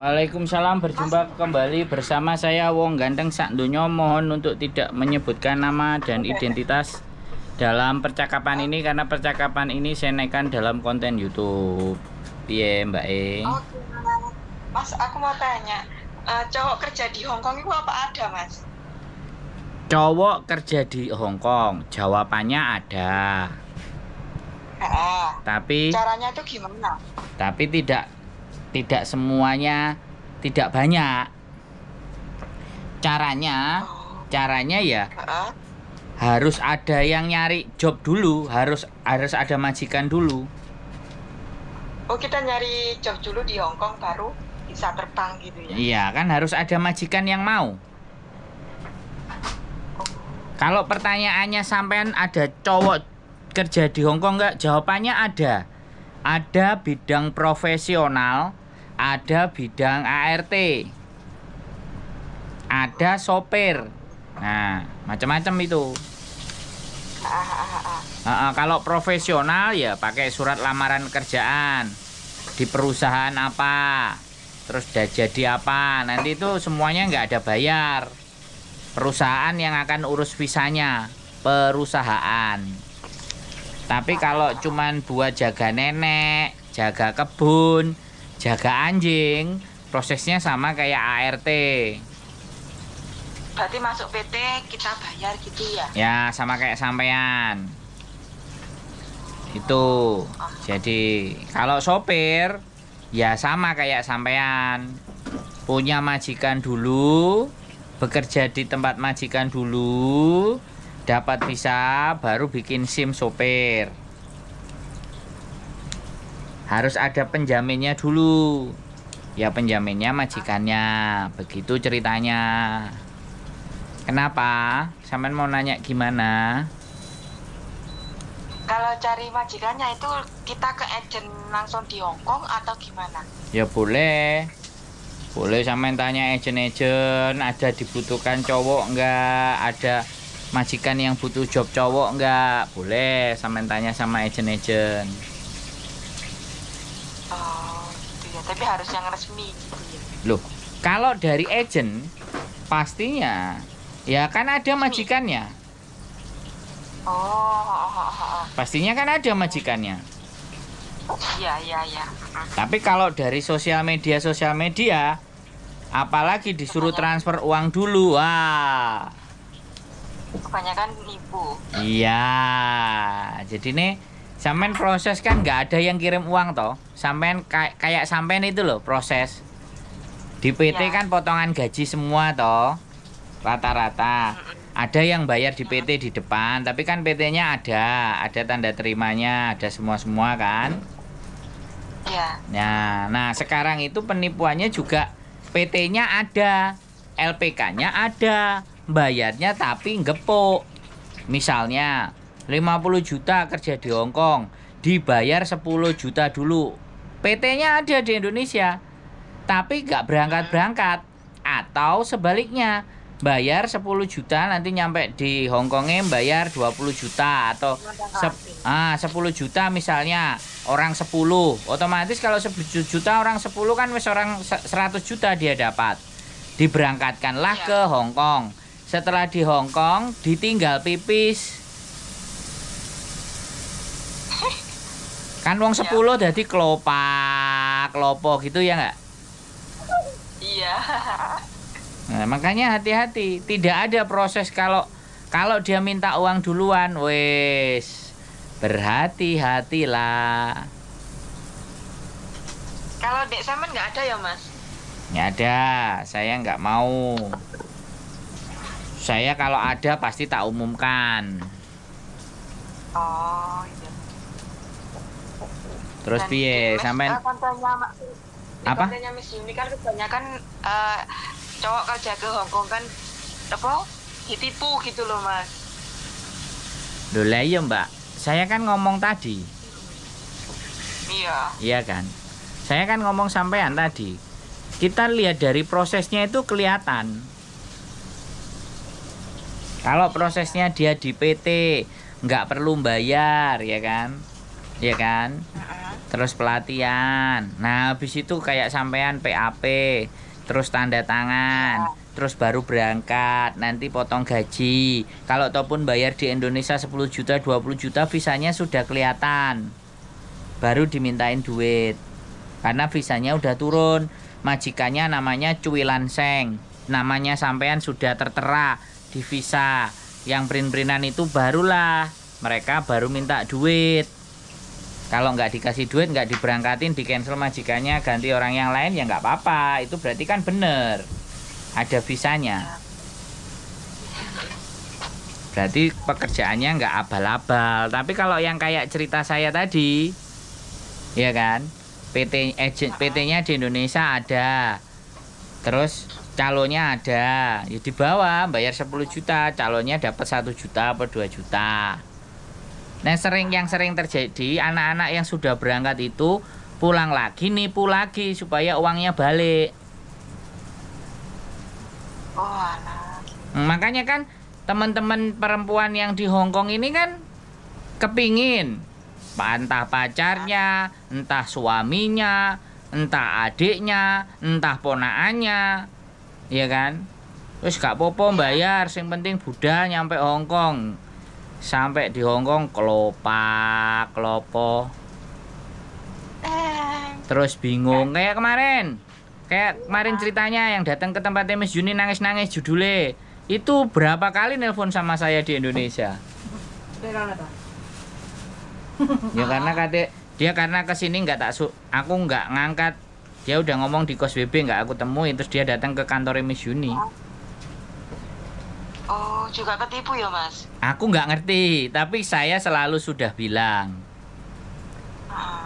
Waalaikumsalam, berjumpa kembali bersama saya Wong Ganteng Sak Donya. Mohon untuk tidak menyebutkan nama dan identitas dalam percakapan ini karena percakapan ini saya naikkan dalam konten YouTube. Iya Mbak E. Oke, Mas, aku mau tanya, cowok kerja di Hong Kong itu apa ada, Mas? Cowok kerja di Hong Kong, jawabannya ada. Tapi Caranya itu gimana? tidak semuanya, tidak banyak. Caranya ya Heeh. harus ada yang nyari job dulu, harus ada majikan dulu. Oh, kita nyari job dulu di Hong Kong baru bisa terbang gitu ya? Iya, kan harus ada majikan yang mau. Kalau pertanyaannya sampean ada cowok kerja di Hong Kong nggak? Jawabannya ada. Ada bidang profesional, ada bidang ART, ada sopir. Nah, macam-macam itu. Kalau profesional ya pakai surat lamaran kerjaan di perusahaan apa, terus udah jadi apa. Nanti itu semuanya nggak ada bayar. Perusahaan yang akan urus visanya, perusahaan. Tapi kalau cuman buat jaga nenek, jaga kebun, jaga anjing, prosesnya sama kayak ART. Berarti masuk PT kita bayar gitu ya? Ya, sama kayak sampean. Itu. Jadi, kalau sopir ya sama kayak sampean. Punya majikan dulu, bekerja di tempat majikan dulu, dapat visa baru bikin SIM sopir. Harus ada penjaminnya dulu. Ya penjaminnya majikannya. Begitu ceritanya. Kenapa? Sampean mau nanya gimana? Kalau cari majikannya itu kita ke agent langsung di Hong Kong atau gimana? Ya boleh. Boleh sampean tanya agent-agent, ada dibutuhkan cowok enggak? Ada majikan yang butuh job cowok enggak? Boleh sampean tanya sama agent-agent. Oh, gitu ya. Tapi harus yang resmi gitu ya. Loh, kalau dari agent pastinya ya kan ada majikannya. Pastinya kan ada majikannya. Iya. Tapi kalau dari sosial media, apalagi disuruh transfer uang dulu, wah. Kebanyakan nipu. Iya, jadi nih sampean proses kan nggak ada yang kirim uang toh. Sampean kayak sampean itu loh proses. Di PT Ya. kan potongan gaji semua toh, rata-rata. Ada yang bayar di PT di depan, tapi kan PT-nya ada tanda terimanya, ada semua kan. Ya. Nah sekarang itu penipuannya juga PT-nya ada, LPK-nya ada, bayarnya tapi gepuk. Misalnya 50 juta kerja di Hong Kong, dibayar 10 juta dulu. PT-nya ada di Indonesia, tapi nggak berangkat-berangkat. Atau sebaliknya, bayar 10 juta nanti nyampe di Hong Kongnya bayar 20 juta atau 10 juta misalnya orang 10, otomatis kalau 10 juta orang 10 kan wis orang 100 juta dia dapat. Diberangkatkanlah ke Hong Kong. Setelah di Hong Kong ditinggal pipis. Kan wong 10 jadi klopo gitu ya enggak? Iya. Nah, makanya hati-hati, tidak ada proses kalau dia minta uang duluan, wes berhati-hatilah. Kalau Dek Samen nggak ada ya, Mas? Nggak ada, saya nggak mau. Saya kalau ada pasti tak umumkan. Oh, iya. Terus piye, sampean apa? Kontennya Miss Yuni kan kebanyakan cowok kerja ke Hong Kong kan apa? Ditipu gitu loh, Mas. Loh lah iya Mbak, saya kan ngomong tadi. Iya. Iya kan? Saya kan ngomong sampean tadi. Kita lihat dari prosesnya itu kelihatan. Kalau prosesnya dia di PT, nggak perlu bayar, ya kan? Ya kan? terus pelatihan. Nah, habis itu kayak sampean PAP, terus tanda tangan, terus baru berangkat, nanti potong gaji. Kalau ataupun bayar di Indonesia 10 juta, 20 juta, visanya sudah kelihatan. Baru dimintain duit. Karena visanya udah turun. Majikannya namanya Cuy Lanseng. Namanya sampean sudah tertera di visa. Yang print-printan itu barulah mereka baru minta duit. Kalau nggak dikasih duit, nggak diberangkatin, di cancel majikannya, ganti orang yang lain, ya nggak apa-apa. Itu berarti kan bener, ada visanya. Berarti pekerjaannya nggak abal-abal. Tapi kalau yang kayak cerita saya tadi, ya kan, PT-nya di Indonesia ada, terus calonnya ada, ya di bawah bayar 10 juta, calonnya dapat 1 juta atau 2 juta. Nah, yang sering terjadi, anak-anak yang sudah berangkat itu pulang lagi, nipu lagi supaya uangnya balik. Oh, alah. Makanya kan teman-teman perempuan yang di Hong Kong ini kan kepingin entah pacarnya, entah suaminya, entah adiknya, entah ponaannya, ya kan? Terus gak popo bayar, yang penting budal nyampe Hong Kong. Sampai di Hong Kong kelopak, kelopo. Terus bingung kayak kemarin. Kayak kemarin ceritanya yang datang ke tempatnya Miss Juni nangis-nangis judulnya. Itu berapa kali nelpon sama saya di Indonesia? Ya karena dia karena kesini nggak aku nggak ngangkat, dia udah ngomong di kos BB nggak aku temui, terus dia datang ke kantor Miss Yuni. Oh, juga ketipu ya, Mas? Aku nggak ngerti, tapi saya selalu sudah bilang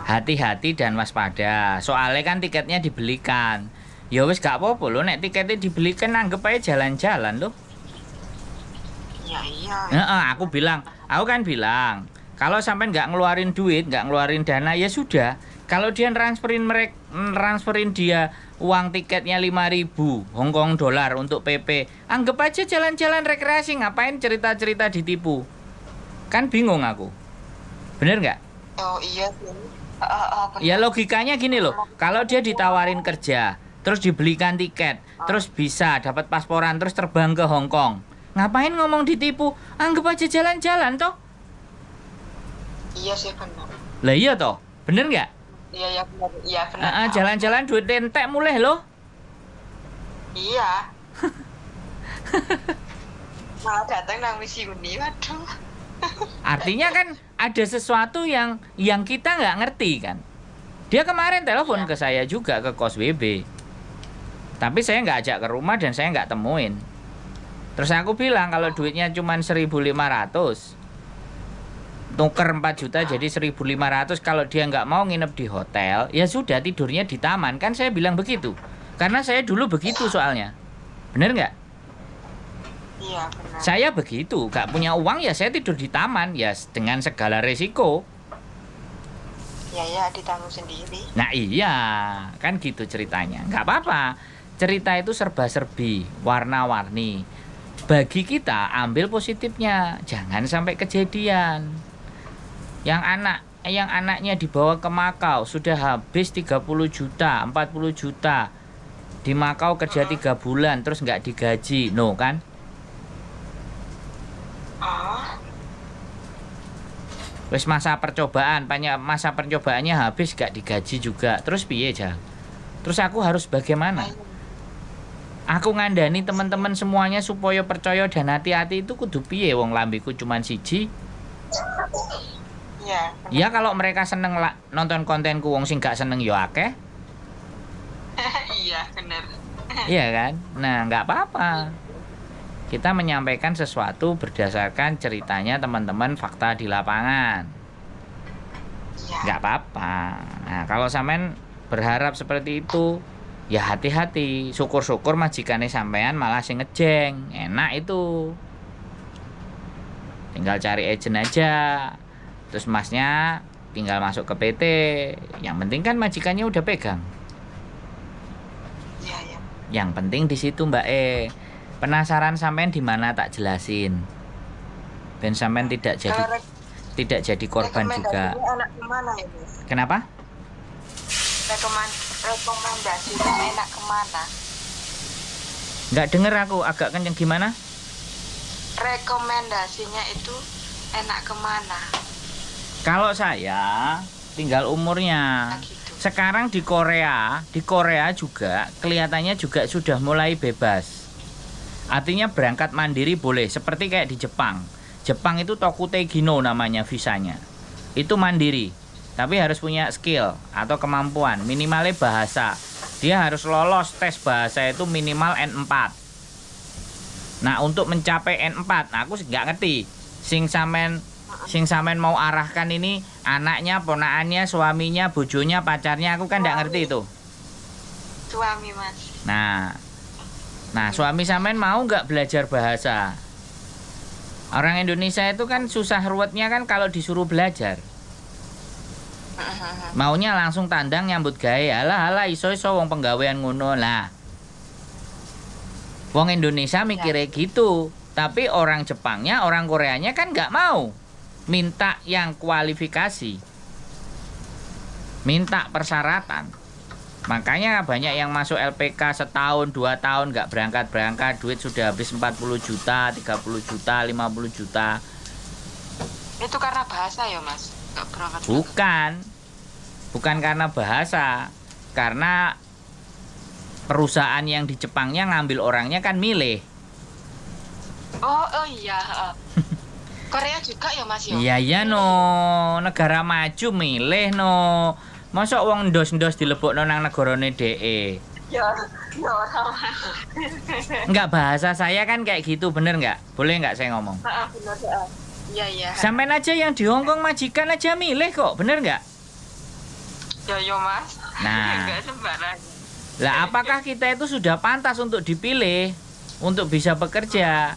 hati-hati dan waspada. Soalnya kan tiketnya dibelikan. Ya wis gak apa-apa loh, nek tiketnya dibelikan anggap aja jalan-jalan loh. Iya. Aku kan bilang, kalau sampai nggak ngeluarin duit, nggak ngeluarin dana, ya sudah. Kalau dia transferin dia uang tiketnya 5.000 Hongkong dolar untuk PP, anggap aja jalan-jalan rekreasi, ngapain cerita-cerita ditipu? Kan bingung aku. Bener nggak? Oh iya sih. Ya logikanya gini loh, kalau dia ditawarin kerja, terus dibelikan tiket, terus bisa dapat pasporan, terus terbang ke Hong Kong, ngapain ngomong ditipu? Anggap aja jalan-jalan toh. Iya sih benar. Lah iya toh, bener nggak? Iya benar. Iya benar. Jalan-jalan duit entek mulai loh. Iya. Malah datang nang Miss Yuni, waduh. Artinya kan ada sesuatu yang kita nggak ngerti kan. Dia kemarin telepon ke saya juga ke kos WB, tapi saya nggak ajak ke rumah dan saya nggak temuin. Terus aku bilang kalau duitnya cuma 1.500, tuker 4 juta jadi 1.500. Kalau dia nggak mau nginep di hotel, ya sudah tidurnya di taman. Kan saya bilang begitu, karena saya dulu begitu soalnya. Bener nggak? Iya benar. Saya begitu, nggak punya uang ya saya tidur di taman, ya dengan segala resiko. Ya ditanggung sendiri. Nah iya, kan gitu ceritanya. Nggak apa-apa, cerita itu serba-serbi, warna-warni. Bagi kita ambil positifnya, jangan sampai kejadian. Yang anaknya dibawa ke Makau sudah habis 30 juta, 40 juta. Di Makau kerja 3 bulan terus nggak digaji, no kan? Wes masa percobaannya habis gak digaji juga. Terus piye Jang? Terus aku harus bagaimana? Aku ngandani teman-teman semuanya supaya percaya dan hati-hati itu kudu piye wong lambiku cuman siji. Iya. Ya kalau mereka seneng nonton kontenku, wong sing gak seneng yo akeh. Iya benar. Iya kan? Nah, nggak apa-apa. Kita menyampaikan sesuatu berdasarkan ceritanya teman-teman, fakta di lapangan. Nggak apa-apa. Nah, kalau sampean berharap seperti itu, ya hati-hati. Syukur-syukur majikannya sampean malah sing ngejeng. Enak itu. Tinggal cari agent aja. Terus masnya tinggal masuk ke PT. Yang penting kan majikannya udah pegang. Iya. Yang penting di situ Mbak penasaran sampean di mana tak jelasin. Ben sampean tidak jadi korban juga. Anak mana ya, Mas? Kenapa? Rekomendasinya enak kemana? Nggak denger aku, agak kenceng gimana? Rekomendasinya itu enak kemana? Kalau saya tinggal umurnya. Nah, gitu. Sekarang di Korea juga kelihatannya juga sudah mulai bebas. Artinya berangkat mandiri boleh, seperti kayak di Jepang. Jepang itu Tokutegino namanya visanya. Itu mandiri, tapi harus punya skill atau kemampuan, minimalnya bahasa. Dia harus lolos tes bahasa itu minimal N4. Nah, untuk mencapai N4, nah aku nggak ngerti. Sing sampean mau arahkan ini anaknya, ponakannya, suaminya, bojonya, pacarnya, aku kan nggak ngerti itu. Suami, Mas. Nah, suami sampean mau nggak belajar bahasa? Orang Indonesia itu kan susah ruwetnya kan kalau disuruh belajar. Maunya langsung tandang nyambut gawe. Alah iso wong penggawean ngono lah. Wong Indonesia mikirnya gitu, tapi orang Jepangnya, orang Koreanya kan nggak mau. Minta yang kualifikasi. Minta persyaratan. Makanya banyak yang masuk LPK setahun, 2 tahun nggak berangkat-berangkat, duit sudah habis 40 juta, 30 juta, 50 juta. Itu karena bahasa ya, Mas? Nggak berangkat. Bukan karena bahasa, karena perusahaan yang di Jepangnya ngambil orangnya kan milih. Oh iya. Korea juga ya, Mas ya? Iya no, negara maju milih no. Masa wong ndos-ndos dilebokno nang negarane DE. Ya orang. Enggak, bahasa saya kan kayak gitu, bener nggak? Boleh nggak saya ngomong? Benar. Iya. Sampean aja yang di Hongkong majikan aja milih kok, bener nggak? Ya, Mas. Nah. Enggak sembarangan. Lah apakah kita itu sudah pantas untuk dipilih untuk bisa bekerja?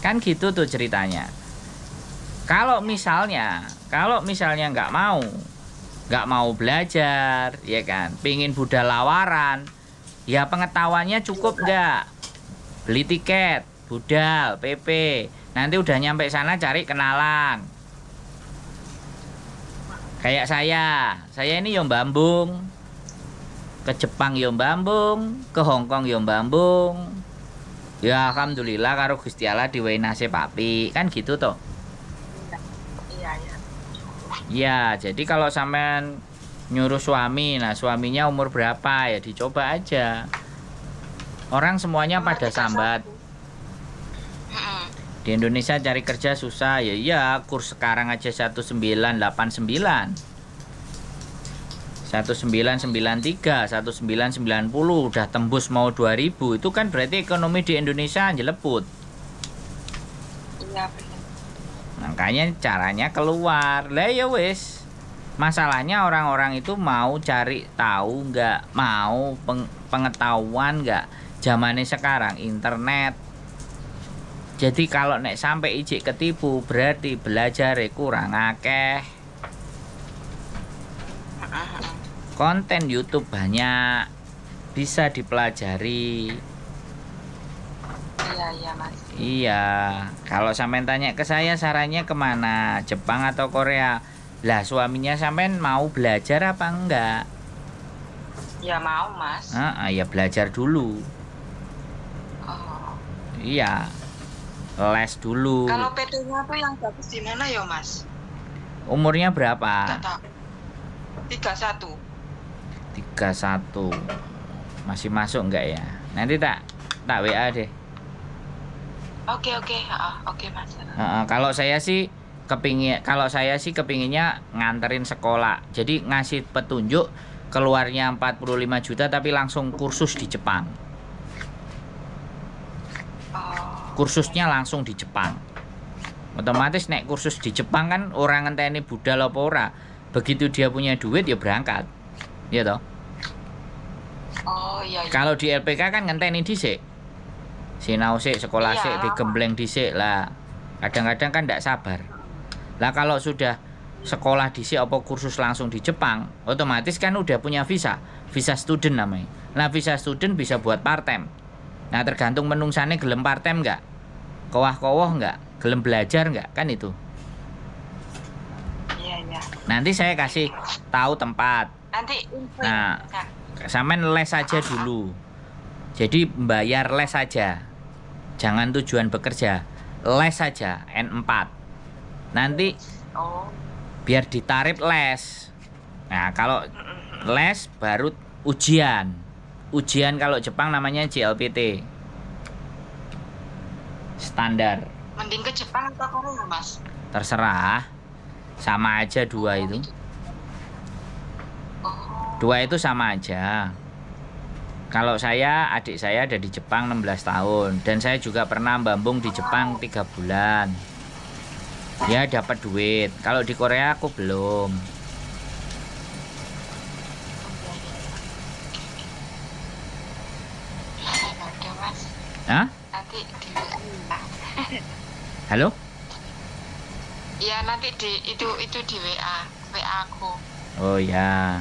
Kan gitu tuh ceritanya. Kalau misalnya nggak mau belajar, ya kan, pingin budal lawaran, ya pengetahuannya cukup nggak? Beli tiket, budal, PP, nanti udah nyampe sana cari kenalan. Kayak saya ini yang Bambung, ke Jepang yo mbambung, ke Hongkong yo mbambung. Ya alhamdulillah karo Gusti Allah diwehi nasib api, kan gitu toh. Iya. Ya, jadi kalau sampean nyuruh suami, nah suaminya umur berapa ya dicoba aja. Orang semuanya pada sambat. Di Indonesia cari kerja susah, ya iya, kurs sekarang aja 1989. 1993, 1990 udah tembus mau 2000, itu kan berarti ekonomi di Indonesia jeleput. Iya benar. Makanya caranya keluar. Lah ya wis. Masalahnya orang-orang itu mau cari tahu nggak, mau pengetahuan nggak. Zamannya sekarang internet. Jadi kalau nek sampai ijik ketipu berarti belajar kurang akeh. Konten YouTube banyak, bisa dipelajari. Iya Mas. Iya, kalau sampean tanya ke saya sarannya kemana, Jepang atau Korea? Lah suaminya sampean mau belajar apa enggak? Ya mau Mas. Ya belajar dulu. Oh. Iya, les dulu. Kalau PT-nya tuh yang bagus di mana ya Mas? Umurnya berapa? Nggak tahu. 31. 31. Masih masuk enggak ya? Nanti tak WA deh. Oke, Mas. Kalau saya sih kepinginnya nganterin sekolah. Jadi ngasih petunjuk keluarnya 45 juta tapi langsung kursus di Jepang. Kursusnya langsung di Jepang. Otomatis nek kursus di Jepang kan orang ngenteni budal apa ora. Begitu dia punya duit ya berangkat. Iya toh? Oh iya. Kalau di LPK kan ngenteni dhisik. Sinau sik, sekolah sik, digembleng dhisik lah. Kadang-kadang kan ndak sabar. Lah kalau sudah sekolah dhisik apa kursus langsung di Jepang, otomatis kan udah punya visa student namanya. Nah, visa student bisa buat part time. Nah, tergantung menungsane gelem part time enggak? Kowah-kowah enggak? Gelem belajar enggak? Kan itu. Iya. Nanti saya kasih tahu tempat. Nanti info Nah, ya. sampean les aja dulu. Jadi bayar les saja. Jangan tujuan bekerja. Les saja N4. Nanti Oh. biar ditarif les. Nah, kalau les baru ujian. Ujian kalau Jepang namanya JLPT. Standar. Mending ke Jepang atau Korea, Mas? Terserah. Sama aja dua itu. Oh. Dua itu sama aja. Kalau saya, adik saya ada di Jepang 16 tahun. Dan saya juga pernah bambung di Jepang 3 bulan. Ya dapat duit. Kalau di Korea aku belum. Oke, Mas. Hah? Nanti di Halo? Iya, nanti itu di WA aku. Oh ya,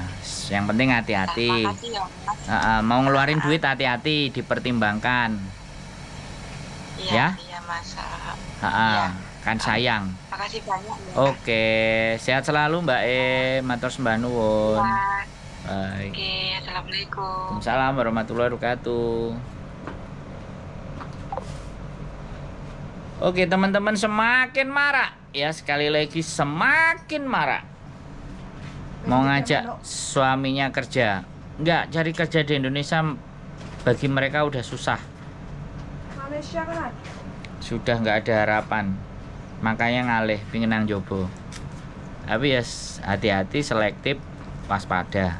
yang penting hati-hati. Makasih ya, Mas. Mau ngeluarin duit hati-hati, dipertimbangkan. Iya, Ya? iya, Mas. Iya. Kan sayang. Makasih banyak ya. Oke, sehat selalu Mbak matur sembah nuwun. Mas. Baik. Oke, assalamualaikum. Waalaikumsalam warahmatullahi wabarakatuh. Oke teman-teman, semakin marak ya, sekali lagi semakin marak mau ngajak suaminya kerja. Enggak, cari kerja di Indonesia bagi mereka udah susah. Malaysia kan? Sudah nggak ada harapan. Makanya ngalih pingin nang jobo. Tapi ya hati-hati, selektif, waspada.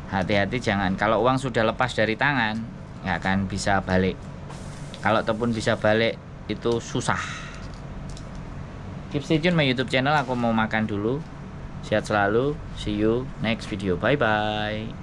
Hati-hati jangan, kalau uang sudah lepas dari tangan nggak akan bisa balik. Kalau ataupun bisa balik itu susah. Keep stay tune my YouTube channel. Aku mau makan dulu. Sehat selalu. See you next video. Bye bye.